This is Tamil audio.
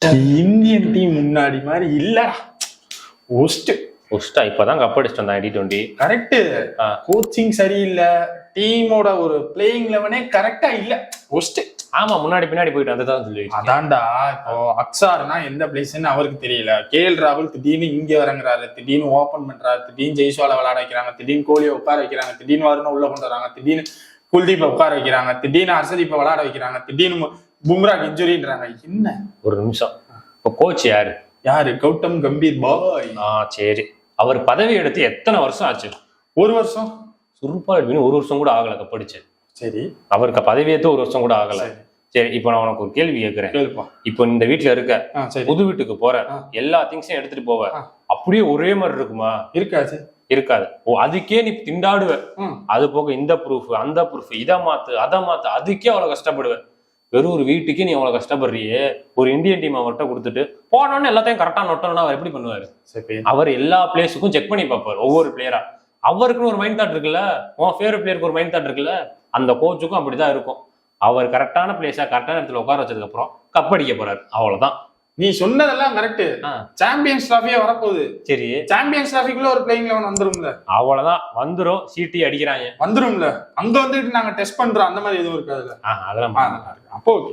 இந்தியன் டீம் முன்னாடி மாதிரி இல்லடா. ஒஸ்டா இப்பதான் கப் அடிச்சிட்டு வந்தான் T20. கரெக்ட். கோச்சிங் சரியில்லை, டீமோட ஒரு பிளேயிங் லெவனே கரெக்டா இல்ல. ஒஸ்ட். ஆமா, முன்னாடி பின்னாடி போயிட்டு அதுதான் சொல்லி. அதான்டா, இப்போ அக்ஸார்னா எந்த பிளேஸ்ன்னு அவருக்கு தெரியல. KL ராகுல் திடீர்னு இங்க இறங்குறாரு, திடீர்னு ஓபன் பண்றாரு, திடீர்னு ஜெய்ஸ்வாலை விளையாட வைக்கிறாங்க, திடீர்னு கோலியை உட்கார வைக்கிறாங்க, திடீர்னு வருண உள்ள கொண்டு வராங்க, திடீர்னு குல்தீப்பை உட்கார வைக்கிறாங்க, திடீர்னு ஹர்ஷதீப்பை விளையாட வைக்கிறாங்க, திடீர்னு பும்ராக்கு இன்ஜுரின்றாங்க. என்ன ஒரு நிமிஷம், இப்போ கோச் யாரு? கௌதம் கம்பீர் பாய். சரி, அவர் பதவி எடுத்து எத்தனை வருஷம் ஆச்சு? ஒரு வருஷம். சுருப்பா ஒரு வருஷம் கூட ஆகல கப் அடிச்சு. சரி, அவருக்கு பதவி ஏற்று ஒரு வருஷம் கூட ஆகல. சரி, இப்போ நான் உனக்கு ஒரு கேள்வி கேட்கிறேன். இப்போ இந்த வீட்டுல இருக்க, புது வீட்டுக்கு போற, எல்லா திங்ஸையும் எடுத்துட்டு போவ, அப்படியே ஒரே மாதிரி இருக்குமா? இருக்காது. அதுக்கே நீ திண்டாடுவ. அது போக இந்த ப்ரூஃப் அந்த ப்ரூஃப், இதை மாத்து அதை மாத்து, அதுக்கே அவ்வளவு கஷ்டப்படுவ. வெறும் ஒரு வீட்டுக்கே நீ அவ்வளவு கஷ்டப்படுறியே, ஒரு இந்தியன் டீம் அவர்கிட்ட கொடுத்துட்டு போனோன்னு எல்லாத்தையும் கரெக்டா நொட்டணும்னா அவர் எப்படி பண்ணுவாரு? அவர் எல்லா பிளேஸுக்கும் செக் பண்ணி பார்ப்பாரு, ஒவ்வொரு பிளேயரா. அவருக்குன்னு ஒரு மைண்ட் தாட் இருக்குல்ல, உன் ஃபேவரட் பிளேயருக்கு ஒரு மைண்ட் தாட் இருக்குல்ல, அந்த கோச்சுக்கும் அப்படிதான் இருக்கும். அவர் கரெக்டான பிளேஸா கரெக்டான இடத்துல உட்கார வச்சதுக்கு அப்புறம் கப் அடிக்க போறாரு, அவ்வளவுதான். நீ சொன்னதெல்லாம் கரெக்ட். சாம்பியன்ஸ் டிராஃபியே வரப்போகுது. சரி, சாம்பியன்ஸ் டிராஃபிக்குள்ள ஒரு பிளேயிங் லெவன் வந்துரும்ல? அவ்வளவுதான், வந்துரும். சீட்டி அடிக்கிறாங்க, வந்துரும்ல. அங்க வந்துட்டு நாங்க டெஸ்ட் பண்றோம், அந்த மாதிரி எதுவும் இருக்காதுல்ல? அதெல்லாம் அப்போ ஓகே.